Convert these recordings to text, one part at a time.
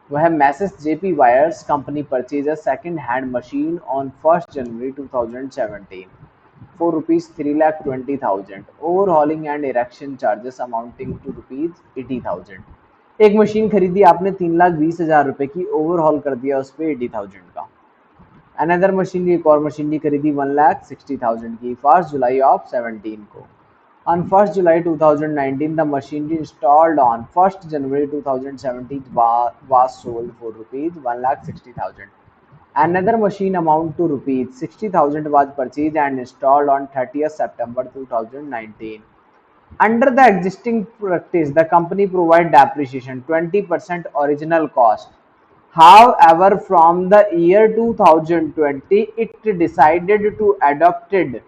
वह message JP wires company purchase a second hand machine on 1st January 2017 for rupees 3,20,000 overhauling and erection charges amounting to rupees 80,000। एक machine खरीदी आपने 3,20,000 रुपए की, overhaul कर दिया उस पर 80,000 का। अनदर मशीनरी, एक और मशीनरी खरीदी 1,60,000 की 1st July of 17 को। On 1st July 2019, the machinery installed on 1st January 2017 was sold for rupees 1,60,000। Another machine amount to rupees 60,000 was purchased and installed on 30th September 2019। Under the existing practice, the company provides depreciation 20% original cost. However, from the year 2020, it decided to adopted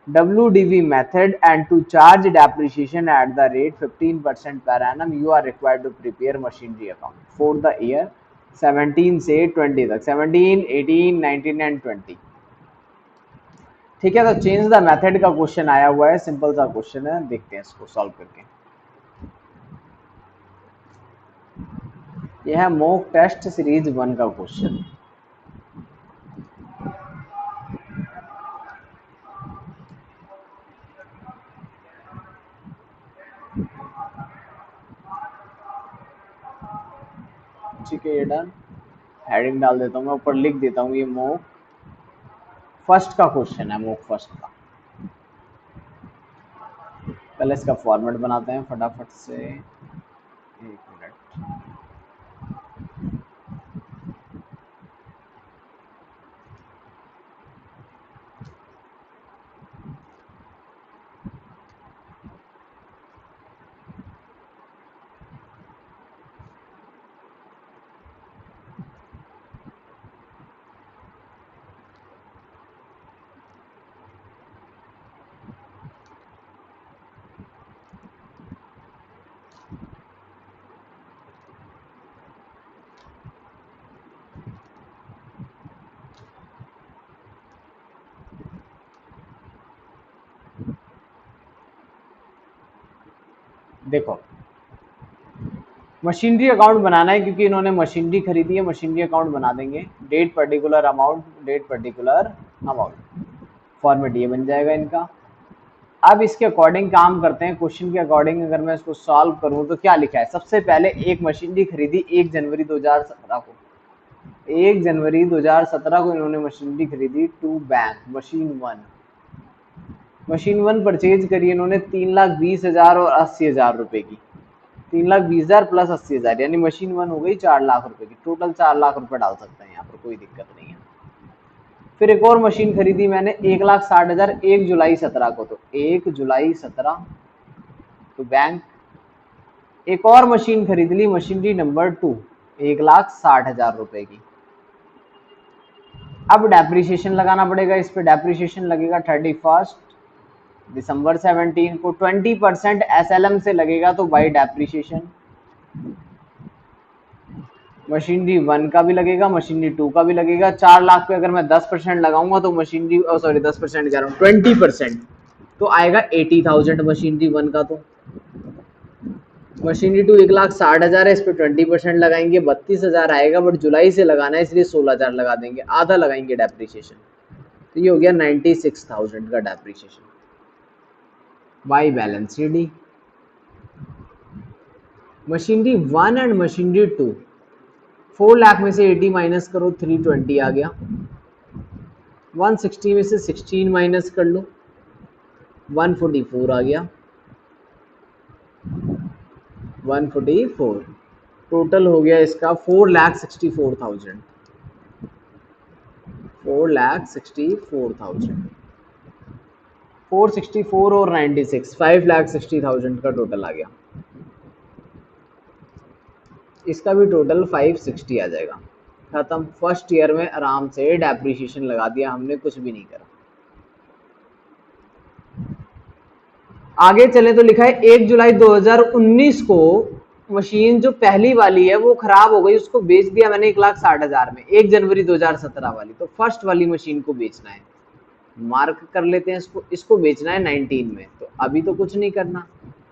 WDV method and to charge depreciation at the rate 15% per annum. You are required to prepare machinery account for the year 17 से 20 तक, 17, 18, 19 and 20। ठीक है, तो change the method का question आया हुआ है, simple सा क्वेश्चन है, देखते हैं इसको सॉल्व करके। यह है मॉक टेस्ट सीरीज 1 का क्वेश्चन। ठीक है, ये डन। हेडिंग डाल देता हूँ मैं, ऊपर लिख देता हूँ ये मॉक फर्स्ट का क्वेश्चन है, मॉक फर्स्ट का। पहले इसका फॉर्मेट बनाते हैं फटाफट से, एक मिनट। देखो, मशीनरी अकाउंट बनाना है क्योंकि इन्होंने मशीनरी खरीदी है, मशीनरी अकाउंट बना देंगे। Date particular amount, date particular amount, format ये बन जाएगा इनका। अब इसके अकॉर्डिंग काम करते हैं, क्वेश्चन के अकॉर्डिंग अगर मैं इसको सॉल्व करूं तो क्या लिखा है। सबसे पहले एक मशीनरी खरीदी 1 जनवरी 2017 को, 1 जनवरी 2017 को इन्होंने मशीनरी खरीदी to bank machine 1। Machine 1 purchase करी इन्होंने 3,20,000 और 80,000 रुपए की, 3,20,000 प्लस 80,000 यानी मशीन 1 हो गई 4 लाख रुपए की। टोटल 4 लाख रुपए डाल सकते हैं यहाँ पर, कोई दिक्कत नहीं है। फिर एक और मशीन खरीदी मैंने 1,60,000 1 जुलाई 17 को, तो 1 जुलाई 17 तो बैंक। एक और मशीन खरीद ली मशीनरी नंबर 2 1,60,000 रुपए की। अब डेप्रिसिएशन लगाना पड़ेगा इस पे, डेप्रिसिएशन लगेगा 31 दिसंबर 17 को। 20% SLM से लगेगा तो बाई डेप्रिसिएशन। मशीनरी 1 का भी लगेगा, मशीनरी 2 का भी लगेगा। 4 लाख पे अगर मैं 10% लगाऊंगा तो मशीनरी, सॉरी 10% कह रहा हूँ, 20% तो आएगा 80,000 मशीनरी 1 का। तो मशीनरी 2 1,60,000 है, इस पे 20% लगाएंगे 32,000 आएगा, बट जुलाई से लगाना है इसलिए 16,000 लगा देंगे, आधा लगाएंगे डेप्रिसिएशन। तो ये हो गया 96,000 का depreciation by balance sheet. Machinery 1 and machinery 2, 4 lakh में से 80 माइनस करो 320 आ गया। 160 में से 16 माइनस कर लो 144 आ गया, 144। टोटल हो गया इसका 4,64,000, 4,64,000, 464 और 96, 5,60,000 का टोटल आ गया। इसका भी टोटल 560 आ जाएगा। खत्म। फर्स्ट ईयर में आराम से डेप्रिसिएशन लगा दिया हमने, कुछ भी नहीं करा। आगे चले तो लिखा है 1 जुलाई 2019 को मशीन जो पहली वाली है वो खराब हो गई, उसको बेच दिया मैंने 1,60,000 में। 1 जनवरी 2017 वाली, तो फर्स्ट वाली मशीन को बेचना है, मार्क कर लेते हैं इसको। इसको बेचना है 19 में, तो अभी तो कुछ नहीं करना,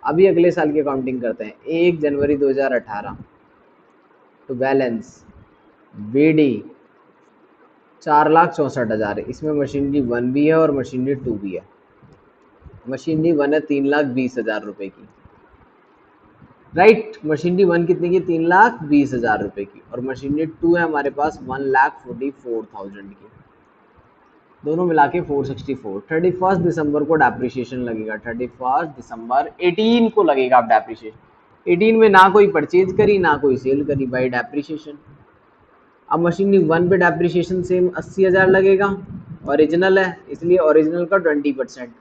अभी अगले साल की अकाउंटिंग करते हैं। 1 जनवरी 2018 तो बैलेंस बीडी 4,64,000 है। इसमें मशीनरी 1 भी है और मशीनरी 2 भी है। मशीनरी 1 है 3,20,000 रुपए की, राइट। मशीनरी 1 कितने की? 3,20,000 रुपए की। और मशीनरी 2 है हमारे पास 1,44,000 की। दोनों मिला के 464। 31 दिसंबर को डेप्रिसिएशन लगेगा। 31 दिसंबर 18 को लगेगा अब डेप्रिसिएशन। 18 में ना कोई परचेज करी ना कोई सेल करी, बाई डेप्रिसिएशन। अब मशीनरी 1 पे डेप्रिसिएशन सेम 80,000 लगेगा, ओरिजिनल है इसलिए ओरिजिनल का 20%।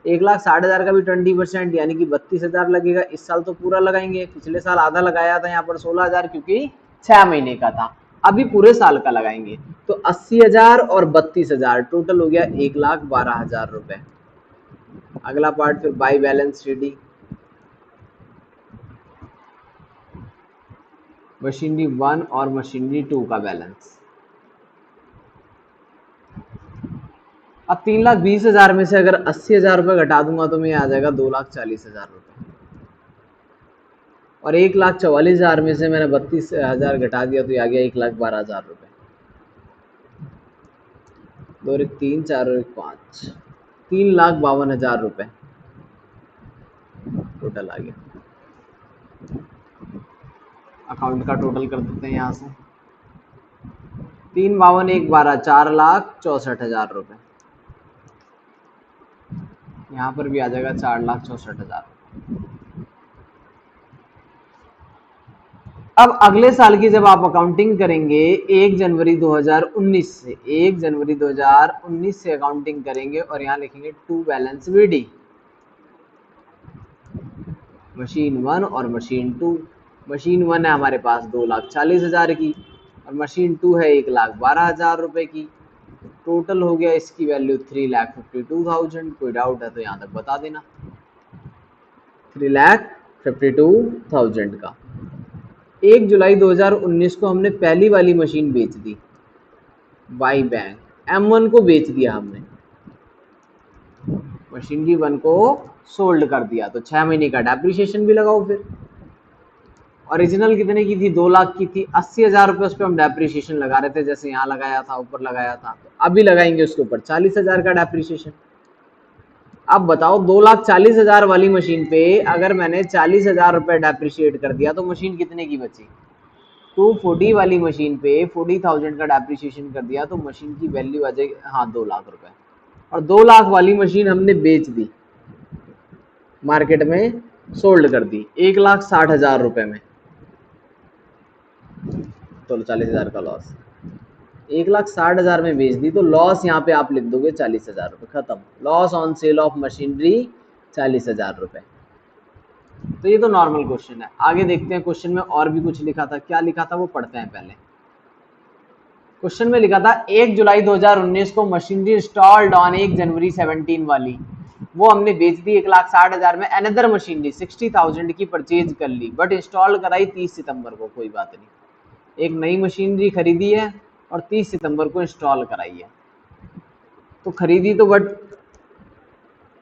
1,60,000 का भी 20%, यानी कि 32,000 लगेगा। इस साल तो पूरा लगाएंगे, पिछले साल आधा लगाया था यहाँ पर 16,000, क्योंकि 6 महीने का था। अभी पूरे साल का लगाएंगे तो 80,000 और 32,000 टोटल हो गया 1,12,000 रुपए। अगला पार्ट फिर बाई बैलेंस रेडी। मशीनरी 1 और मशीनरी 2 का बैलेंस। अब 3,20,000 में से अगर 80,000 रुपये घटा दूंगा तो मैं आ जाएगा 2,40,000 रुपये। और 1,44,000 में से मैंने 32,000 घटा दिया तो ये आ गया 1,12,000 रुपये। 2 और 1 3, 4 और 1 5, 3,52,000 रुपये टोटल आ गया। अकाउंट का टोटल कर देते हैं यहाँ से। 3,52 1 12, 4,64,000 रुपये। यहाँ पर भी आ जाएगा 4,64,000। अब अगले साल की जब आप अकाउंटिंग करेंगे 1 जनवरी 2019 से, 1 जनवरी 2019 से अकाउंटिंग करेंगे और यहाँ लिखेंगे टू बैलेंस बीडी। मशीन 1 और मशीन 2। मशीन 1 है हमारे पास 2,40,000 की और मशीन 2 है 1,12,000 रुपए की। टोटल हो गया इसकी वैल्यू 3,52,000। कोई डाउट है तो यहाँ तक बता देना। 3,52,000 का 1 जुलाई 2019 को हमने पहली वाली मशीन बेच दी बाई बैंक। M1 को बेच दिया हमने, मशीनरी 1 को सोल्ड कर दिया, तो 6 महीने का डेप्रिसिएशन भी लगाओ। फिर ओरिजिनल कितने की थी? 2 लाख की थी। 80,000 रुपये उस पर हम डेप्रिसिएशन लगा रहे थे, जैसे यहाँ लगाया था, ऊपर लगाया था। तो अभी लगाएंगे उसके ऊपर 40,000 का डेप्रिसिएशन। अब बताओ 2,40,000 वाली मशीन पे अगर मैंने 40,000 रुपये डेप्रिशिएट कर दिया तो मशीन कितने की बची? 240 वाली मशीन पे 40,000 का डेप्रिसिएशन कर दिया तो मशीन की वैल्यू आ जाएगी, हाँ, 2 लाख रुपए। और 2 लाख वाली मशीन हमने बेच दी, मार्केट में सोल्ड कर दी 1,60,000 रुपए में, तो 40,000 का लॉस। 1,60,000 में बेच दी तो लॉस यहाँ पे आप लिख दोगे 40,000 रुपये, खत्म। Loss on sale of machinery 40,000 रुपये। तो ये तो नॉर्मल क्वेश्चन है। आगे देखते हैं, क्वेश्चन में और भी कुछ लिखा था। क्या लिखा था वो पढ़ते हैं पहले। क्वेश्चन में लिखा था 1 जुलाई 2019 को मशीनरी इंस्टॉल्ड ऑन 1 जनवरी 17 वाली, वो हमने बेच दी 1,60,000 में। अनदर मशीनरी 60,000 की परचेज कर ली, बट इंस्टॉल कराई 30 सितंबर को। कोई बात नहीं, एक नई मशीनरी खरीदी है और 30 सितंबर को इंस्टॉल कराई है। तो खरीदी तो बट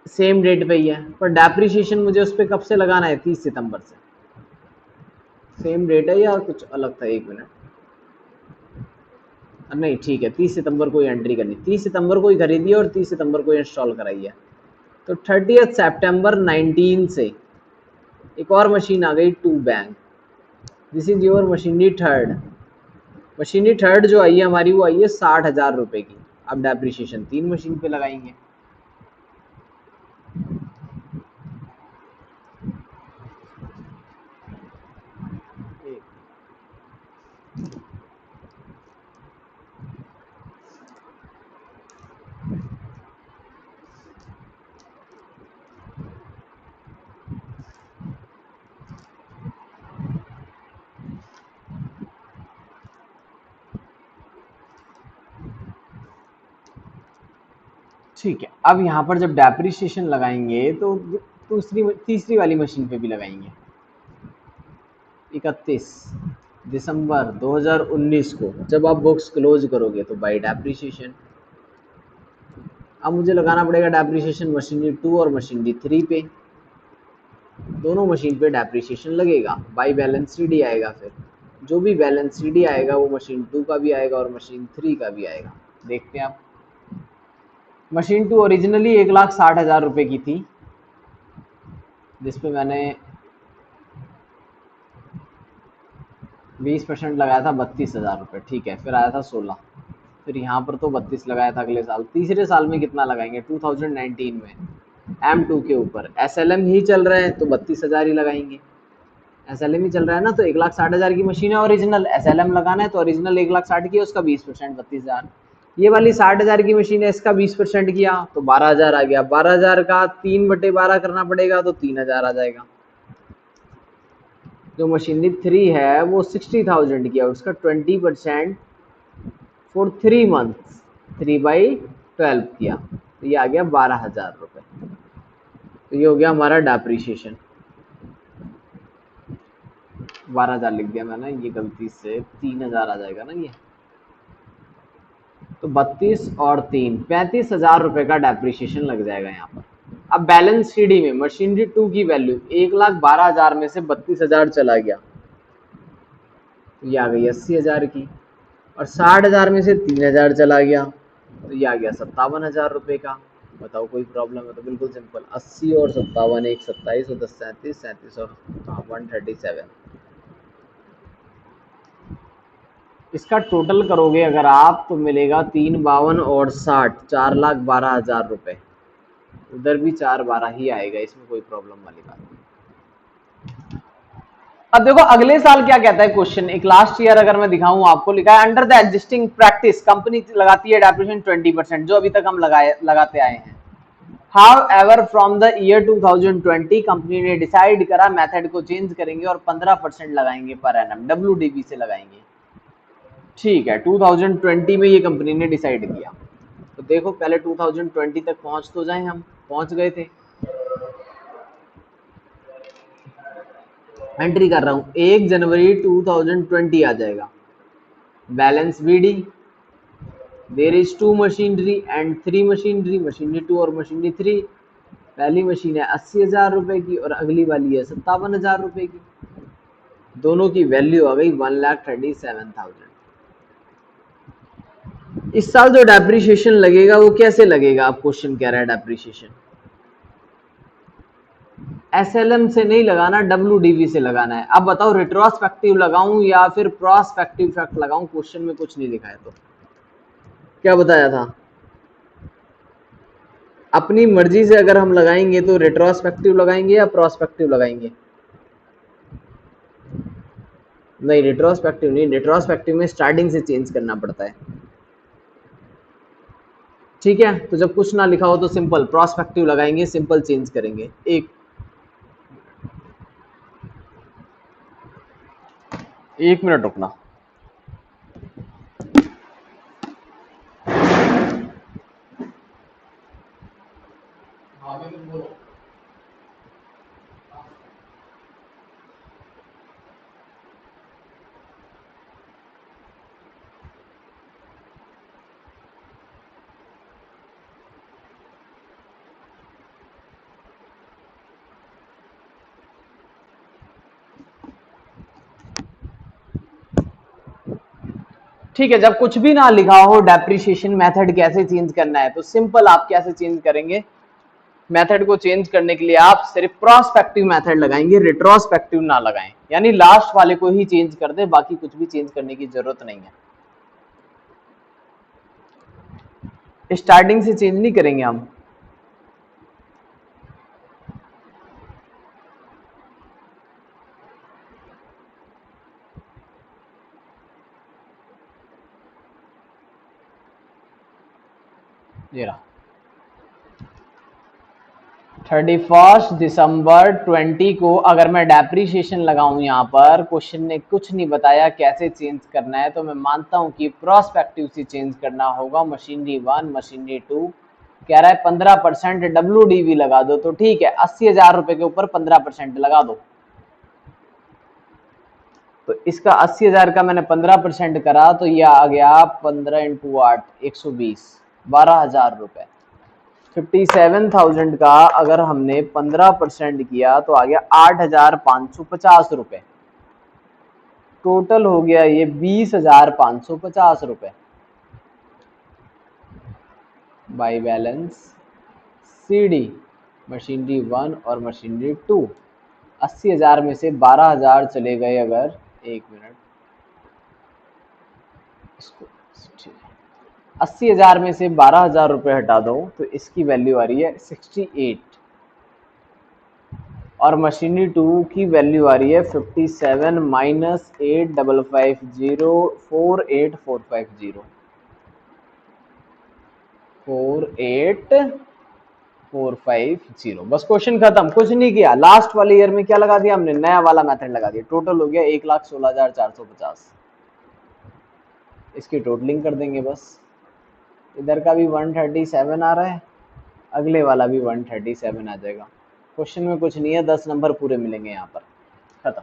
सेम डेट पे ही है, पर डेप्रिसिएशन मुझे उस पर कब से लगाना है? 30 सितंबर से। सेम डेट है या कुछ अलग था? 1 मिनट, नहीं ठीक है, 30 सितंबर को ही एंट्री करनी। 30 सितंबर को ही खरीदी और 30 सितंबर को इंस्टॉल कराई है। तो 30 सितंबर 19 से एक और मशीन आ गई, to bank. This is your machinery third. Machinery third जो आई है हमारी, वो आई है 60,000 रुपए की। अब डेप्रिसिएशन 3 मशीन पे लगाएंगे। ठीक है, अब यहाँ पर जब डेप्रिसिएशन लगाएंगे तो तीसरी वाली मशीन पे भी लगाएंगे। 31 दिसंबर 2019 को जब आप बुक्स क्लोज करोगे तो बाई डेप्रिसिएशन। अब मुझे लगाना पड़ेगा डेप्रिसिएशन मशीनरी 2 और मशीनरी 3 पे। दोनों मशीन पे डेप्रिसिएशन लगेगा, बाई बैलेंस शीट आएगा। फिर जो भी बैलेंस सीडी आएगा वो मशीन 2 का भी आएगा और मशीन 3 का भी आएगा। देखते हैं आप। मशीन 2 ओरिजिनली 1,60,000 रुपए की थी, जिसपे मैंने 20% लगाया था 32,000 रुपये। ठीक है, फिर आया था 16, फिर यहाँ पर तो 32 लगाया था अगले साल। तीसरे साल में कितना लगाएंगे 2019 में M2 के ऊपर SLM ही चल रहा है तो 32,000 ही लगाएंगे। SLM ही चल रहा है ना, तो 1,60,000 की मशीन है ओरिजिनल, SLM लगाना है तो ओरिजिनल 1,60,000 की है, उसका 20% 32,000। ये वाली 60,000 की मशीन है, इसका 20% किया तो 12,000 आ गया। 12,000 का 3/12 करना पड़ेगा तो 3,000 आ जाएगा। जो मशीनरी 3 है वो 60,000 की है, उसका 20% फॉर 3 मंथ्स 3/12 किया तो ये आ गया 12,000 रुपये। तो ये हो गया हमारा डेप्रिसिएशन। 12,000 लिख दिया मैंने, ये गलती से 3,000 आ जाएगा ना ये। तो 32 और 3 35,000 रुपये का डेप्रिसिएशन लग जाएगा यहाँ पर। अब बैलेंस सीडी में मशीनरी 2 की वैल्यू 1,12,000 में से 32,000 चला गया, ये आ गई 80,000 की, और 60,000 में से 3,000 चला गया तो ये आ गया 57,000 रुपये का। बताओ कोई प्रॉब्लम है? तो बिल्कुल सिंपल, 80 और 57, 1 27 और 10 37, 37 और 137। इसका टोटल करोगे अगर आप तो मिलेगा 352 और 60, 4,12,000 रुपये। उधर भी 4,12 ही आएगा, इसमें कोई प्रॉब्लम वाली बात नहीं। अब देखो अगले साल क्या कहता है क्वेश्चन। एक लास्ट ईयर अगर मैं दिखाऊं आपको, लिखा है under the existing practice company लगाती है डेप्रिसिएशन 20%, जो अभी तक हम लगाते आए हैं। However from the year 2020 company ने डिसाइड करा मेथड को चेंज करेंगे और 15% लगाएंगे पर एनम, WDV से लगाएंगे। ठीक है, 2020 में ये कंपनी ने डिसाइड किया। तो देखो पहले 2020 तक पहुंच तो जाए, हम पहुंच गए थे। एंट्री कर रहा हूं, 1 जनवरी 2020 आ जाएगा। Balance BD, there is 2 machinery and 3 machinery, machinery 2 और मशीनरी 3। पहली मशीन है 80,000 रुपए की और अगली वाली है 57,000 रुपए की। दोनों की वैल्यू आ गई 1,37,000। इस साल जो डेप्रिसिएशन लगेगा वो कैसे लगेगा? आप क्वेश्चन कह रहा है डेप्रिसिएशन SLM से नहीं लगाना, WDV से लगाना है। अब बताओ रिट्रोस्पेक्टिव लगाऊं या फिर प्रोस्पेक्टिव फैक्ट लगाऊं? क्वेश्चन में कुछ नहीं लिखा है तो क्या बताया था? अपनी मर्जी से अगर हम लगाएंगे तो रिट्रोस्पेक्टिव लगाएंगे या प्रोस्पेक्टिव लगाएंगे? नहीं, रिट्रोस्पेक्टिव नहीं, रिट्रोस्पेक्टिव में स्टार्टिंग से चेंज करना पड़ता है। ठीक है, तो जब कुछ ना लिखा हो तो सिंपल प्रोस्पेक्टिव लगाएंगे, सिंपल चेंज करेंगे। एक मिनट रुकना। ठीक है, जब कुछ भी ना लिखा हो डेप्रिसिएशन मेथड कैसे चेंज करना है, तो सिंपल आप कैसे चेंज करेंगे? मेथड को चेंज करने के लिए आप सिर्फ प्रोस्पेक्टिव मेथड लगाएंगे, रिट्रोस्पेक्टिव ना लगाएं। यानी लास्ट वाले को ही चेंज कर दे, बाकी कुछ भी चेंज करने की जरूरत नहीं है। स्टार्टिंग से चेंज नहीं करेंगे हम। ये रहा 31 दिसंबर 20 को अगर मैं डेप्रिसिएशन लगाऊं, यहाँ पर क्वेश्चन ने कुछ नहीं बताया कैसे चेंज करना है, तो मैं मानता हूं कि प्रोस्पेक्टिव से चेंज करना होगा। मशीनरी 1 मशीनरी 2 कह रहा है 15% WDV लगा दो, तो ठीक है 80,000 रुपए के ऊपर 15% लगा दो। तो इसका 80,000 का मैंने 15% करा तो यह आ गया 15 × 8 120, 12,000 रुपए। 57,000 का अगर हमने 15% किया तो आ गया 8,550 रुपए। टोटल हो गया ये 20,550 रुपए बाई बैलेंस सीडी मशीनरी 1 और मशीनरी 2। 80,000 में से 12,000 चले गए अगर, एक मिनट इसको, ठीक है, 80,000 में से 12,000 रुपये हटा दो तो इसकी वैल्यू आ रही है 68 और मशीनरी 2 की वैल्यू आ रही है 57 माइनस 8550 48450 48450। बस क्वेश्चन खत्म, कुछ नहीं किया। लास्ट वाले ईयर में क्या लगा दिया हमने, नया वाला मेथड लगा दिया। टोटल हो गया 1,16,450। इसकी टोटलिंग कर देंगे बस। इधर का भी 137 आ रहा है, अगले वाला भी 137 आ जाएगा। क्वेश्चन में कुछ नहीं है, 10 नंबर पूरे मिलेंगे यहाँ पर। खत्म।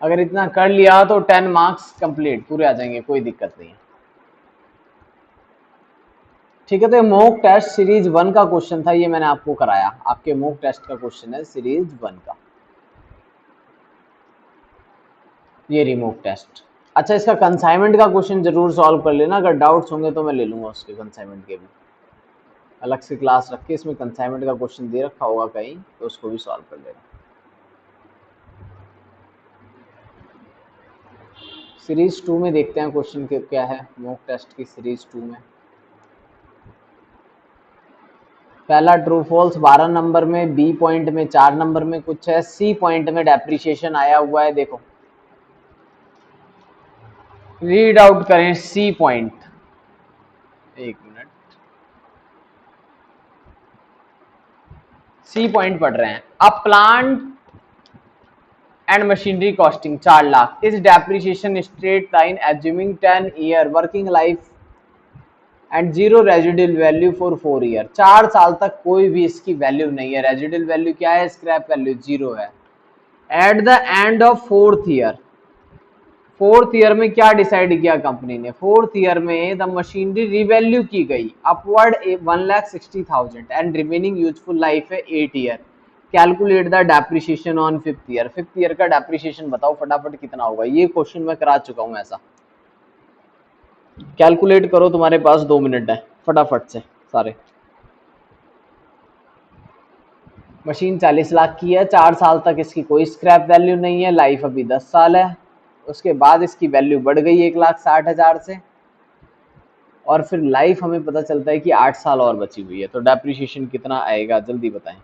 अगर इतना कर लिया तो 10 मार्क्स कंप्लीट पूरे आ जाएंगे, कोई दिक्कत नहीं है। ठीक है, तो मॉक टेस्ट सीरीज 1 का क्वेश्चन था, ये मैंने आपको कराया। आपके मॉक टेस्ट का क्वेश्चन है सीरीज 1 का, ये रिमॉक टेस्ट। अच्छा, इसका कंसाइनमेंट का क्वेश्चन जरूर सॉल्व कर लेना, अगर डाउट्स होंगे तो मैं ले लूंगा उसके कंसाइनमेंट के भी। अलग से क्लास रख के इसमें कंसाइनमेंट का क्वेश्चन दे रखा होगा कहीं, तो उसको भी सॉल्व कर लेना। सीरीज 2 में देखते हैं क्वेश्चन क्या है मॉक टेस्ट की सीरीज 2 में। पहला ट्रू फॉल्स 12 नंबर में, बी पॉइंट में 4 नंबर में कुछ है, सी पॉइंट में डेप्रिसिएशन आया हुआ है। देखो रीड आउट करें सी पॉइंट, एक मिनट, सी पॉइंट पढ़ रहे हैं। A plant and machinery costing 4 lakh is depreciation straight line assuming 10 year working life and zero residual value for 4 year. 4 साल तक कोई भी इसकी वैल्यू नहीं है। रेजिडुअल वैल्यू क्या है, स्क्रैप वैल्यू 0 है। At the end of fourth year, fourth year में क्या डिसाइड किया कंपनी ने, फोर्थ ईयर में द मशीनरी रिवैल्यू की गई upward 1,60,000 and remaining useful life है 8 year. Calculate the depreciation on fifth year. Fifth year का डेप्रिसिएशन बताओ फटाफट कितना होगा। ये क्वेश्चन मैं करा चुका हूं ऐसा। कैलकुलेट करो, तुम्हारे पास 2 मिनट है, फटाफट से सारे। मशीन 40 लाख की है, 4 साल तक इसकी कोई स्क्रैप वैल्यू नहीं है, लाइफ अभी 10 साल है। उसके बाद इसकी वैल्यू बढ़ गई 1,60,000 से, और फिर लाइफ हमें पता चलता है कि 8 साल और बची हुई है। तो डेप्रिसिएशन कितना आएगा, जल्दी बताएं।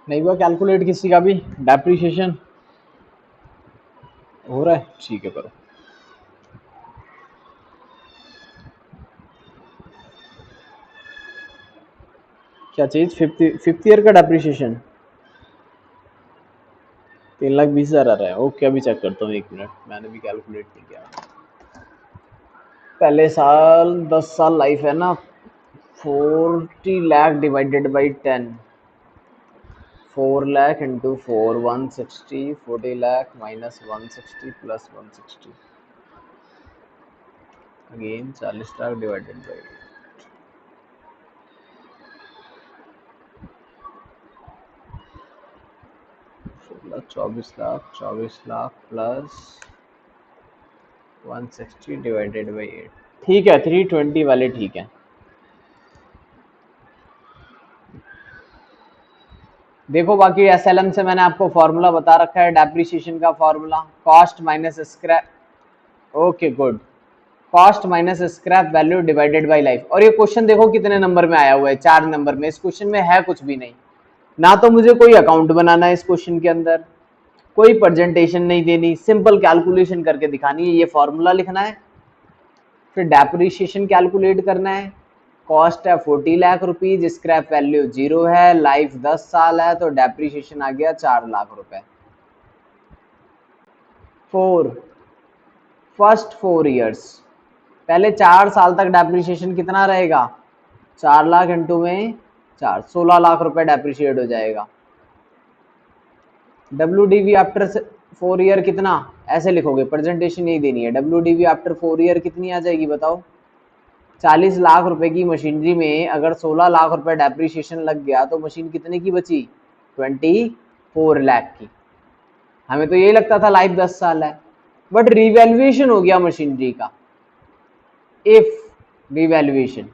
नहीं हुआ कैलकुलेट किसी का भी डेप्रिसिएशन? हो रहा है, ठीक है करो। क्या चीज, फिफ्थ ईयर का डेप्रिसिएशन 3,20,000 आ रहा है। ओके, अभी चेक करता हूँ, एक मिनट, मैंने भी कैलकुलेट नहीं किया। पहले साल 10 साल लाइफ है ना, 40 lakh divided by 10, 4 lakh into 4 160, 40 lakh minus 160 plus 160, again 40 lakh divided by 16, 24 lakh, 24 lakh plus 160 divided by 8, ठीक है 320 वाले ठीक है। देखो बाकी एसएलएम से मैंने आपको फॉर्मूला बता रखा है, डेप्रिसिएशन का formula cost minus scrap. Okay good, cost minus scrap value divided by life. और ये क्वेश्चन देखो कितने नंबर में आया हुआ है, 4 नंबर में। इस क्वेश्चन में है कुछ भी नहीं, ना तो मुझे कोई अकाउंट बनाना है इस क्वेश्चन के अंदर, कोई प्रेजेंटेशन नहीं देनी, सिंपल कैलकुलेशन करके दिखानी है, ये फॉर्मूला लिखना है, फिर डेप्रिसिएशन कैलकुलेट करना है। कॉस्ट है 40 लाख रुपीज, स्क्रैप वैल्यू 0 है, लाइफ 10 साल है, तो डेप्रिसिएशन आ गया 4 लाख रुपए। 4 फर्स्ट 4 ईयर्स, पहले 4 साल तक डेप्रिसिएशन कितना रहेगा, 4 लाख इंटू में 4, 16 लाख रुपए डेप्रिशिएट हो जाएगा। WDV आफ्टर 4 ईयर कितना, ऐसे लिखोगे, प्रेजेंटेशन नहीं देनी है। WDV आफ्टर 4 ईयर कितनी आ जाएगी बताओ, 40 लाख रुपए की मशीनरी में अगर 16 लाख रुपए डेप्रिसिएशन लग गया तो मशीन कितने की बची, 24 लाख की। हमें तो यही लगता था लाइफ 10 साल है, बट रिवैल्यूएशन हो गया मशीनरी का। इफ रिवैल्यूएशन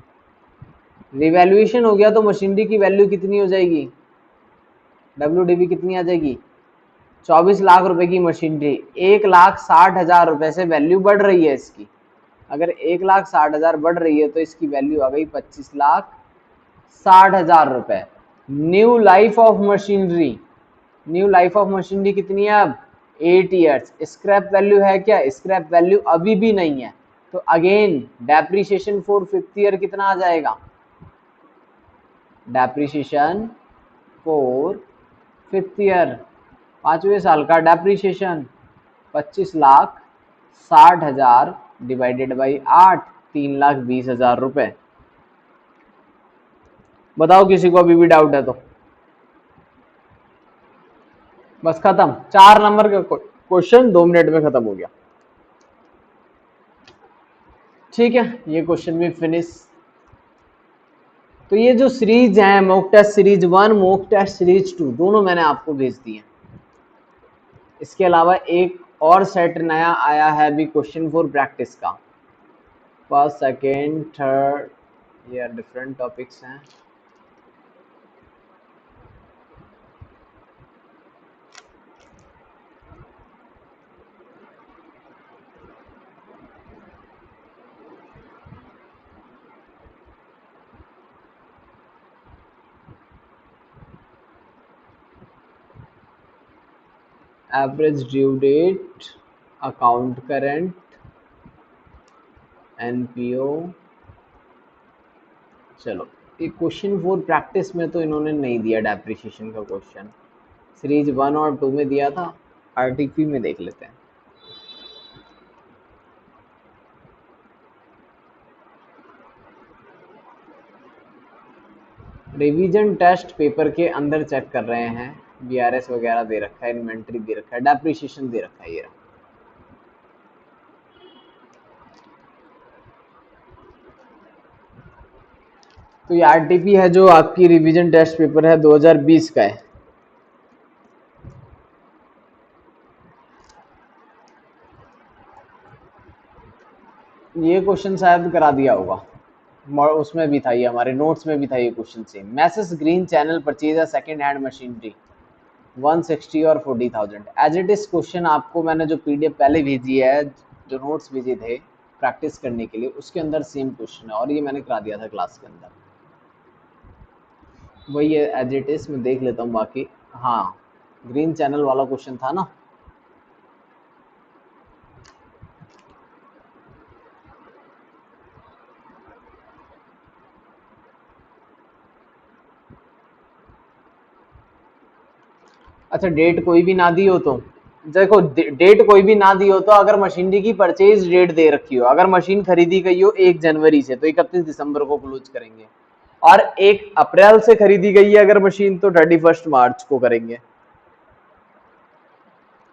रिवैल्यूएशन हो गया तो मशीनरी की वैल्यू कितनी हो जाएगी, WDV कितनी आ जाएगी, 24 लाख रुपए की मशीनरी 1,60,000 रुपए से वैल्यू बढ़ रही है इसकी। अगर 1,60,000 बढ़ रही है तो इसकी वैल्यू आ गई 25,60,000 रुपए। New life of machinery, new life of machinery कितनी है अब, 8 ईयर्स। स्क्रैप वैल्यू है क्या, स्क्रैप वैल्यू अभी भी नहीं है, तो again depreciation for 5th year कितना आ जाएगा, डेप्रिसिएशन फॉर 5th ईयर, 5वें साल का डेप्रिसिएशन 25,60,000 डिवाइडेड बाई 8, 3,20,000 रुपए। बताओ किसी को अभी भी डाउट है तो। बस खत्म, 4 नंबर का क्वेश्चन 2 मिनट में खत्म हो गया। ठीक है, ये क्वेश्चन भी फिनिश। तो ये जो सीरीज है, mock test series 1, mock test series 2, दोनों मैंने आपको भेज दिए। इसके अलावा एक और सेट नया आया है अभी क्वेश्चन फॉर प्रैक्टिस का, फर्स्ट सेकेंड थर्ड, ये डिफरेंट टॉपिक्स हैं। Average due date, account current, NPO। चलो, ये क्वेश्चन फॉर प्रैक्टिस में तो इन्होंने नहीं दिया डेप्रिसिएशन का क्वेश्चन, सीरीज 1 और 2 में दिया था। RTP में देख लेते हैं। रिवीजन टेस्ट पेपर के अंदर चेक कर रहे हैं, BRS वगैरह दे रखा है, इन्वेंट्री दे रखा है, डेप्रिसिएशन दे रखा है। ये तो ये RTP है जो आपकी रिवीजन टेस्ट पेपर है 2020 का है। ये क्वेश्चन शायद करा दिया होगा, उसमें भी था, ये हमारे नोट्स में भी था ये question same. Message green channel purchase a second hand machinery 160 और 40,000। एज इट इज क्वेश्चन आपको मैंने जो PDF पहले भेजी है, जो नोट्स भेजे थे प्रैक्टिस करने के लिए, उसके अंदर सेम क्वेश्चन है, और ये मैंने करा दिया था क्लास के अंदर, वही है एज इट इज। मैं देख लेता हूँ बाकी। हाँ, ग्रीन चैनल वाला क्वेश्चन था ना। अच्छा, डेट कोई भी ना दी हो तो देखो, डेट कोई भी ना दी हो तो अगर मशीनरी की परचेज डेट दे रखी हो, अगर मशीन खरीदी गई हो 1 जनवरी से तो 31 दिसंबर को क्लोज करेंगे, और 1 अप्रैल से खरीदी गई है अगर मशीन तो 31 मार्च को करेंगे।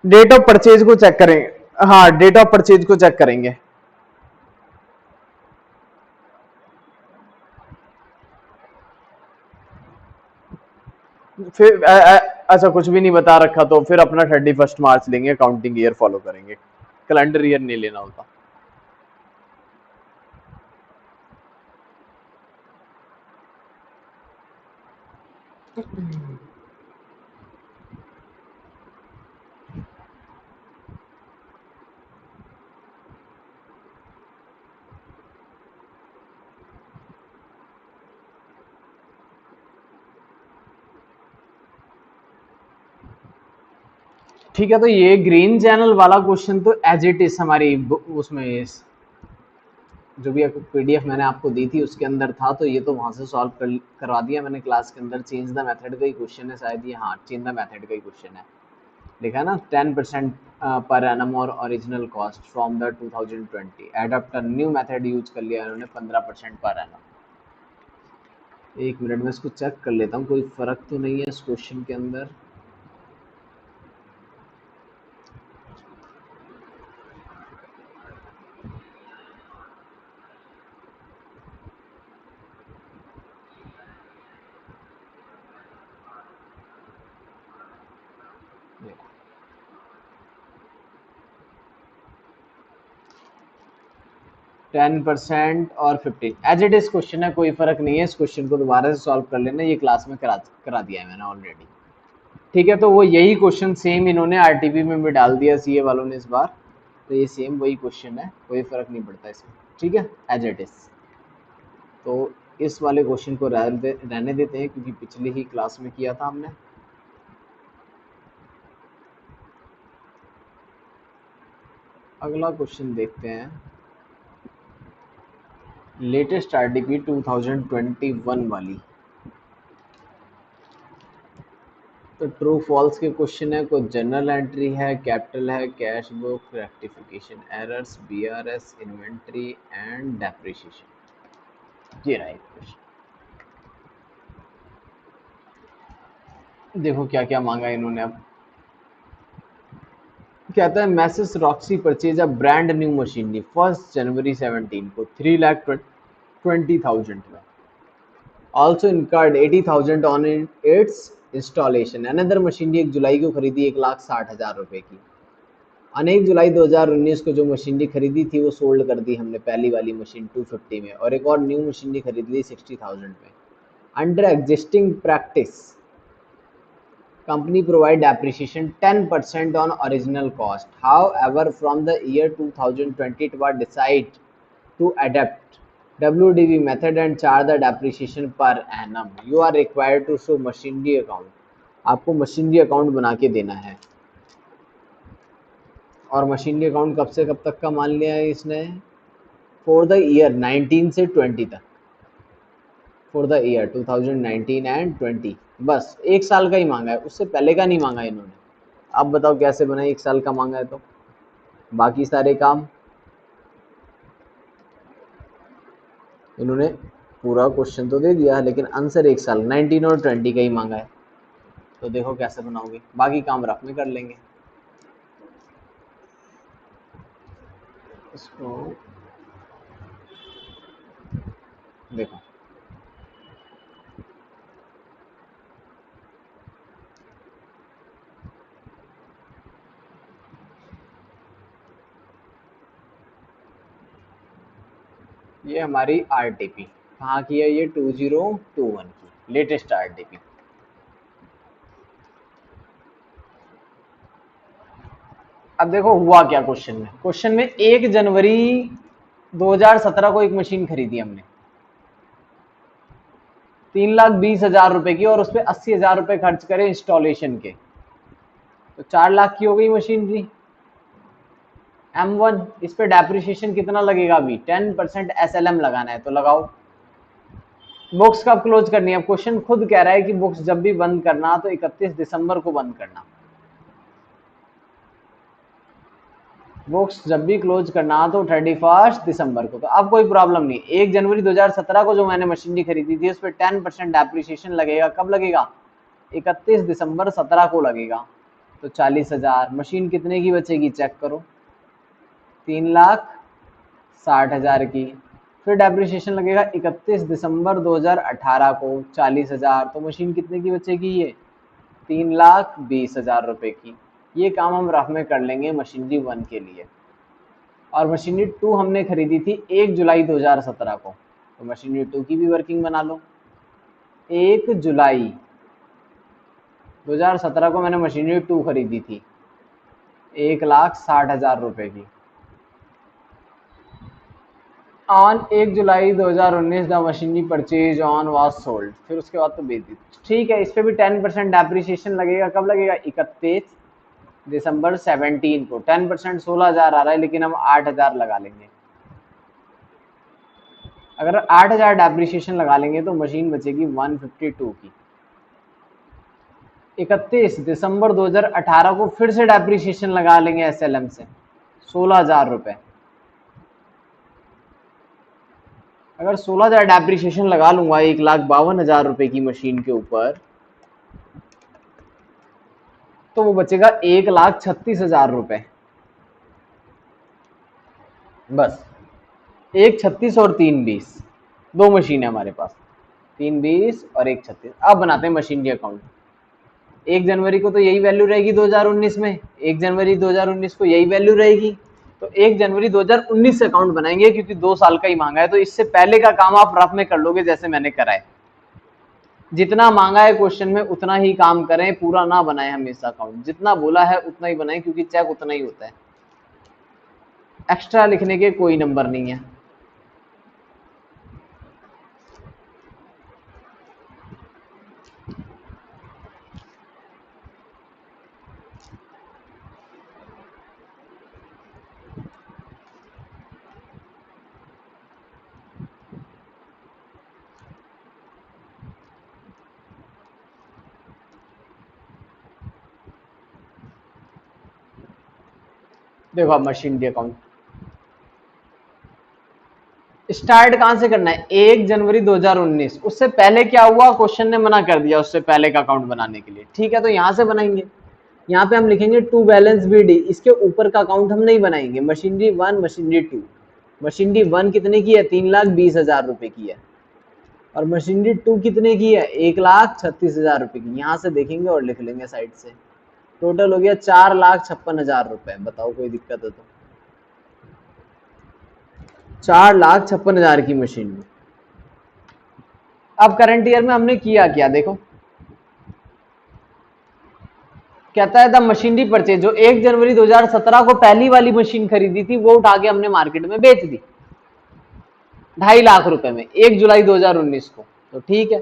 डेट ऑफ परचेज को चेक करेंगे, हाँ डेट ऑफ परचेज को चेक करेंगे। फिर अच्छा कुछ भी नहीं बता रखा तो फिर अपना 31 मार्च लेंगे, काउंटिंग ईयर फॉलो करेंगे, कैलेंडर ईयर नहीं लेना होता। ठीक है, तो ये ग्रीन चैनल वाला क्वेश्चन तो एज इट इज हमारी उसमें जो भी पीडीएफ मैंने आपको दी थी उसके अंदर था, तो ये तो वहां से सॉल्व करवा दिया मैंने क्लास के अंदर। चेंज द मेथड का ही क्वेश्चन है शायद ये, हाँ चेंज द मेथड का ही क्वेश्चन है। लिखा है ना 10% पर एनम और original cost from the 2020 adopt a new method use कर लिया इन्होंने 15% पर एनम। एक मिनट में इसको चेक कर लेता हूँ, कोई फर्क तो नहीं है इस क्वेश्चन के अंदर। देखो 10% और 15 एज इट इज क्वेश्चन है, कोई फर्क नहीं है। इस क्वेश्चन को दोबारा से सॉल्व कर लेना, ये क्लास में करा दिया है मैंने ऑलरेडी। ठीक है, तो वो यही क्वेश्चन सेम इन्होंने आरटीपी में भी डाल दिया सीए वालों ने इस बार, तो ये सेम वही क्वेश्चन है, कोई फर्क नहीं पड़ता इसमें। ठीक है, एज इट इज। तो इस वाले क्वेश्चन को रहने देते हैं क्योंकि पिछली ही क्लास में किया था हमने। अगला क्वेश्चन देखते हैं, लेटेस्ट आरटीपी 2021 वाली। तो ट्रू फॉल्स के क्वेश्चन है, कोई जनरल एंट्री है, कैपिटल है, cash book, rectification errors, BRS, inventory and depreciation. ये रहा क्वेश्चन। देखो क्या क्या मांगा इन्होंने अब। कहता है message Roxy purchase a brand new machinery 1 जनवरी 2017 को 3,20,000 में। Also incurred 80,000 on it's installation. Another machinery 1 जुलाई को खरीदी 1,60,000 रुपए की। on 1 जुलाई 2019 को जो मशीनरी खरीदी थी वो सोल्ड कर दी हमने, पहली वाली मशीन 250 में, और एक और न्यू मशीनरी खरीद ली 60,000 में। Under existing practice company provide depreciation 10% on original cost. However, from the year 2020 it was decided to adapt WDV method and charge the depreciation per annum. You are required to show machinery account. आपको machinery account बना के देना है। और machinery account कब से कब तक का मान लिया है इसने? फॉर द ईयर 19 से 20 तक, फॉर द ईयर 2019 एंड 20, बस 1 साल का ही मांगा है, उससे पहले का नहीं मांगा इन्होंने। अब बताओ कैसे बना, 1 साल का मांगा है तो। बाकी सारे काम इन्होंने पूरा क्वेश्चन तो दे दिया लेकिन आंसर 1 साल 19 और 20 का ही मांगा है। तो देखो कैसे बनाओगे, बाकी काम रफ में कर लेंगे। इसको देखो, ये हमारी आरटीपी कहाँ की है? ये 2021 की लेटेस्ट आरटीपी। अब देखो हुआ क्या क्वेश्चन में। क्वेश्चन में 1 जनवरी 2017 को एक मशीन खरीदी हमने 3,20,000 रुपए की, और उस पर 80,000 रुपए खर्च करे इंस्टॉलेशन के, तो 4 लाख की हो गई मशीनरी। M1 इस पे डेप्रिसिएशन कितना लगेगा? अभी 10% SLM लगाना है, तो लगाओ। बुक्स कब क्लोज करनी है? क्वेश्चन खुद कह रहा है कि बुक्स जब भी बंद करना तो 31 दिसंबर को बंद करना। बुक्स जब भी क्लोज करना तो 31 दिसंबर को। तो अब कोई प्रॉब्लम नहीं। 1 जनवरी 2017 को जो मैंने मशीनरी खरीदी थी उस पर 10% डेप्रिसिएशन लगेगा। कब लगेगा? 31 दिसंबर 17 को लगेगा। तो 40,000। मशीन कितने की बचेगी चेक करो, 3,60,000 की। फिर डेप्रिसिएशन लगेगा 31 दिसंबर 2018 को 40,000। तो मशीन कितने की बचेगी? ये 3,20,000 रुपए की। ये काम हम रफ में कर लेंगे मशीनरी 1 के लिए। और मशीनरी 2 हमने खरीदी थी 1 जुलाई 2017 को, तो मशीनरी 2 की भी वर्किंग बना लो। 1 जुलाई 2017 को मैंने मशीनरी 2 खरीदी थी 1,60,000 रुपए की। On 1 July 2019 the machinery purchase on was sold, फिर उसके बाद तो बेच दी। ठीक है, इस पे भी 10% डेप्रिसिएशन लगेगा। कब लगेगा? 31 दिसंबर 17 को। 10% 16,000 आ रहा है, लेकिन हम 8,000 लगा लेंगे। अगर 8,000 डेप्रिसिएशन लगा लेंगे तो मशीन बचेगी 152 की। 31 दिसंबर 2018 को फिर से डेप्रिसिएशन लगा लेंगे एसएलएम से 16,000 रुपए। अगर 16,000 डेप्रिसिएशन लगा लूंगा 1,52,000 रुपए की मशीन के ऊपर, तो वो बचेगा 1,36,000 रुपए। बस 1,36 और 3,20, दो मशीन है हमारे पास, 3,20 और 1,36। अब बनाते हैं मशीन के अकाउंट। 1 जनवरी को तो यही वैल्यू रहेगी 2019 में, 1 जनवरी 2019 को यही वैल्यू रहेगी, तो 1 जनवरी 2019 से अकाउंट बनाएंगे, क्योंकि 2 साल का ही मांगा है। तो इससे पहले का काम आप रफ में कर लोगे जैसे मैंने करा है। जितना मांगा है क्वेश्चन में उतना ही काम करें, पूरा ना बनाए हमेशा अकाउंट। जितना बोला है उतना ही बनाएं, क्योंकि चेक उतना ही होता है, एक्स्ट्रा लिखने के कोई नंबर नहीं है। देखो अब मशीन डी अकाउंट स्टार्ट कहां से करना है? 1 जनवरी 2019। उससे पहले क्या हुआ? क्वेश्चन ने मना कर दिया उससे पहले का अकाउंट बनाने के लिए। ठीक है, तो यहां से बनाएंगे। यहाँ पे हम लिखेंगे टू बैलेंस बी डी। इसके ऊपर का अकाउंट हम नहीं बनाएंगे। Machinery 1, machinery 2। मशीनरी 1 कितने की है? 3,20,000 रुपए की है। और मशीनरी 2 कितने की है? 1,36,000 रुपए की। यहाँ से देखेंगे और लिख लेंगे साइड से। टोटल हो गया 4,56,000 रुपए। बताओ कोई दिक्कत है तो? 4,56,000 की मशीन में। अब करंट ईयर में हमने किया क्या देखो, कहता है द मशीनरी परचेज। जो 1 जनवरी 2017 को पहली वाली मशीन खरीदी थी वो उठा के हमने मार्केट में बेच दी 2.5 लाख रुपए में 1 जुलाई 2019 को। तो ठीक है,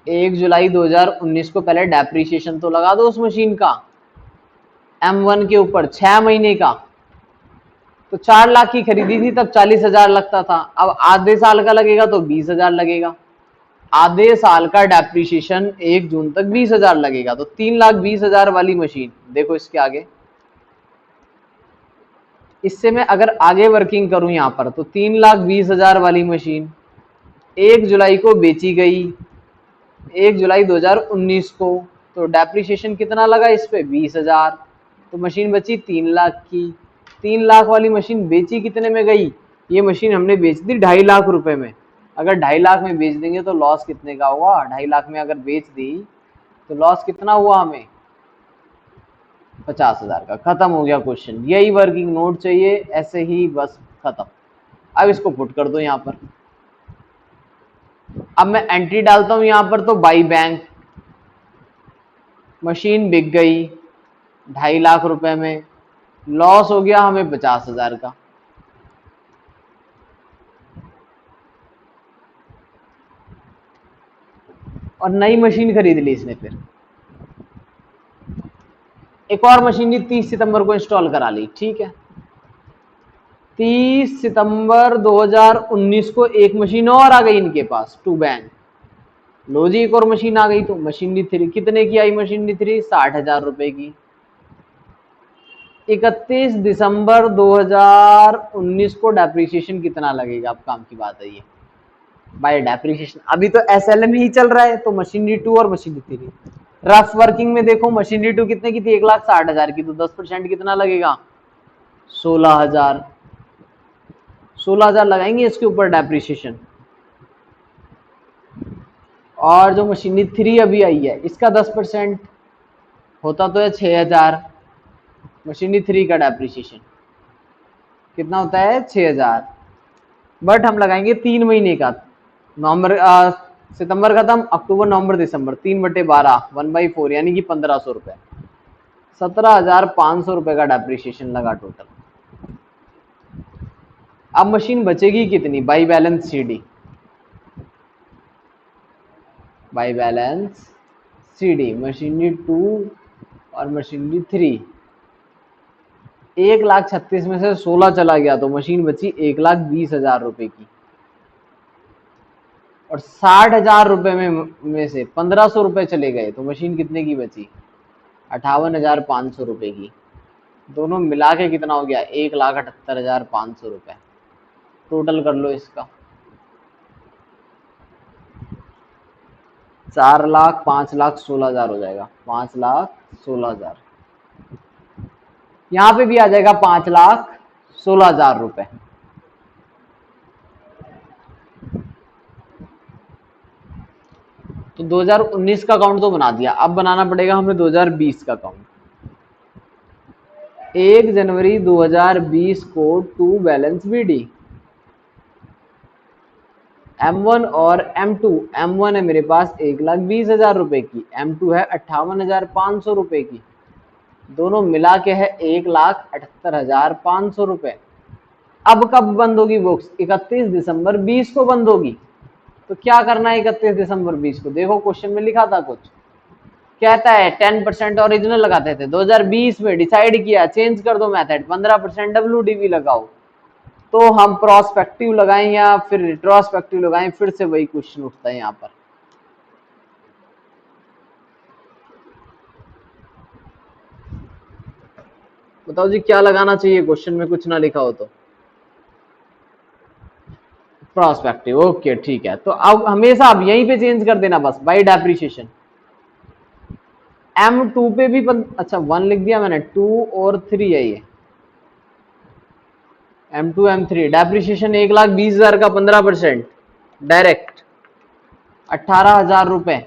1 जुलाई 2019 को पहले डेप्रीशिएशन तो लगा दो उस मशीन का M1 के ऊपर 6 महीने का। तो 4 लाख की खरीदी थी तब 40,000 लगता था, अब आधे साल का लगेगा तो 20,000 लगेगा। आधे साल का डेप्रीशिएशन 1 जून तक 20,000 लगेगा, तो 3,20,000 वाली मशीन। देखो इसके आगे, इससे मैं अगर आगे वर्किंग करूं यहां पर, तो 3,20,000 वाली मशीन 1 जुलाई को बेची गई, 1 जुलाई 2019 को। तो डेप्रीशिएशन कितना लगा इस पे? 20,000। तो मशीन बची 3 लाख की। 3 लाख वाली मशीन बेची कितने में गई? ये मशीन हमने बेच दी 2.5 लाख रुपए में। अगर 2.5 लाख में बेच देंगे तो लॉस कितने का हुआ? 2.5 लाख में अगर बेच दी तो लॉस कितना हुआ हमें? 50,000 का। खत्म हो गया क्वेश्चन। यही वर्किंग नोट चाहिए, ऐसे ही बस खत्म। अब इसको पुट कर दो यहां पर। अब मैं एंट्री डालता हूं यहां पर, तो बाई बैंक। मशीन बिक गई 2.5 लाख रुपए में, लॉस हो गया हमें 50,000 का। और नई मशीन खरीद ली इसने। फिर एक और मशीन 30 सितंबर को इंस्टॉल करा ली। ठीक है, 30 सितंबर 2019 को एक मशीन और आ गई इनके पास, टू बैंक। लो जी, एक और मशीन आ गई। तो मशीनरी 3 कितने की आई? मशीनरी 3 60,000 रुपए की। 31 दिसंबर 2019 को डेप्रीशिएशन कितना लगेगा? अब काम की बात है ये, बाय डेप्रीशिएशन। अभी तो एसएलएम ही चल रहा है, तो मशीनरी 2 और मशीनरी 3 रफ वर्किंग में देखो। मशीनरी 2 कितने की थी? 1,60,000 की। तो 10% कितना लगेगा? 16,000। 16,000 लगाएंगे इसके ऊपर डेप्रीशिएशन। और जो मशीनरी 3 अभी आई है इसका 10% होता तो है 6,000। मशीनरी 3 का डेप्रीशिएशन कितना होता है? 6,000। बट हम लगाएंगे 3 महीने का। नवंबर सितंबर खत्म, अक्टूबर नवंबर दिसंबर 3/12 1/4 यानी कि 1500 रुपए, 17,500 रुपए का डेप्रिसिएशन लगा टोटल। अब मशीन बचेगी कितनी by balance CD, by balance CD machinery 2 और मशीनरी 3, 1,36,000 में से 16 चला गया तो मशीन बची 1,20,000 रुपए की, और 60,000 रुपए में से 1,500 रुपए चले गए तो मशीन कितने की बची, 58,500 रुपए की। दोनों मिला के कितना हो गया, 1,78,500 रुपए। टोटल कर लो इसका, 4,00,000 5,16,000 हो जाएगा, 5,16,000। यहां पे भी आ जाएगा 5,16,000 रुपए। तो 2019 का अकाउंट तो बना दिया, अब बनाना पड़ेगा हमें 2020 का अकाउंट। 1 जनवरी 2020 को टू बैलेंस बीडी, M1 और M2, M1 है मेरे पास 1,20,000 रुपए की, M2 है 58,500 रुपए की, दोनों मिला के है 1,78,500 रुपए। अब कब बंद होगी बुक्स, 31 दिसंबर 20 को बंद होगी। तो क्या करना है 31 दिसंबर 20 को, देखो क्वेश्चन में लिखा था कुछ, कहता है 10% ओरिजिनल लगाते थे, 2020 में डिसाइड किया चेंज कर दो मेथड, 15% WDV लगाओ। तो हम प्रोस्पेक्टिव लगाएं या फिर रिट्रोस्पेक्टिव लगाएं, फिर से वही क्वेश्चन उठता है यहाँ पर। बताओ जी क्या लगाना चाहिए, क्वेश्चन में कुछ ना लिखा हो तो। प्रोस्पेक्टिव, ओके ठीक है। तो अब हमेशा आप यहीं पे चेंज कर देना बस बाय डेप्रिसिएशन। M2 पे भी अच्छा 1 लिख दिया मैंने, 2 और 3 है ये, M2 M3 डेप्रिसिएशन 1,20,000 का 15% डायरेक्ट 18,000 रुपए,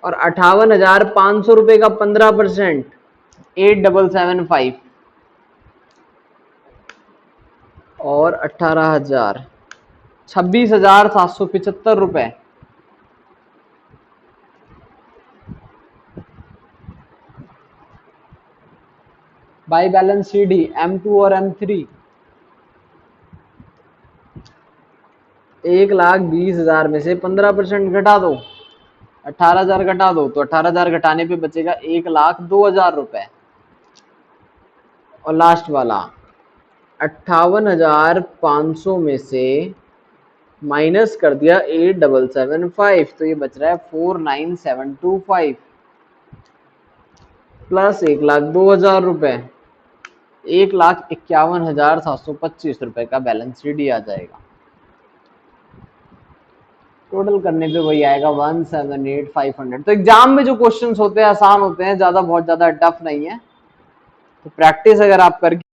और 58,500 रुपए का 15% 8,775, और 18,000 26,775 रुपए। बाई बैलेंस सीडी M2 और M3, 1,20,000 में से 15% घटा दो, 18,000 घटा दो, तो 18,000 घटाने पे बचेगा 1,02,000 रुपए। और लास्ट वाला 58,500 में से माइनस कर दिया 8,775, तो ये बच रहा है 49,725 प्लस 1,02,000 रुपए, 1,51,725 रुपए का बैलेंस शीट आ जाएगा। टोटल करने पे वही आएगा 178,500। तो एग्जाम में जो क्वेश्चंस होते हैं आसान होते हैं, ज्यादा बहुत ज्यादा टफ नहीं है। तो प्रैक्टिस अगर आप करके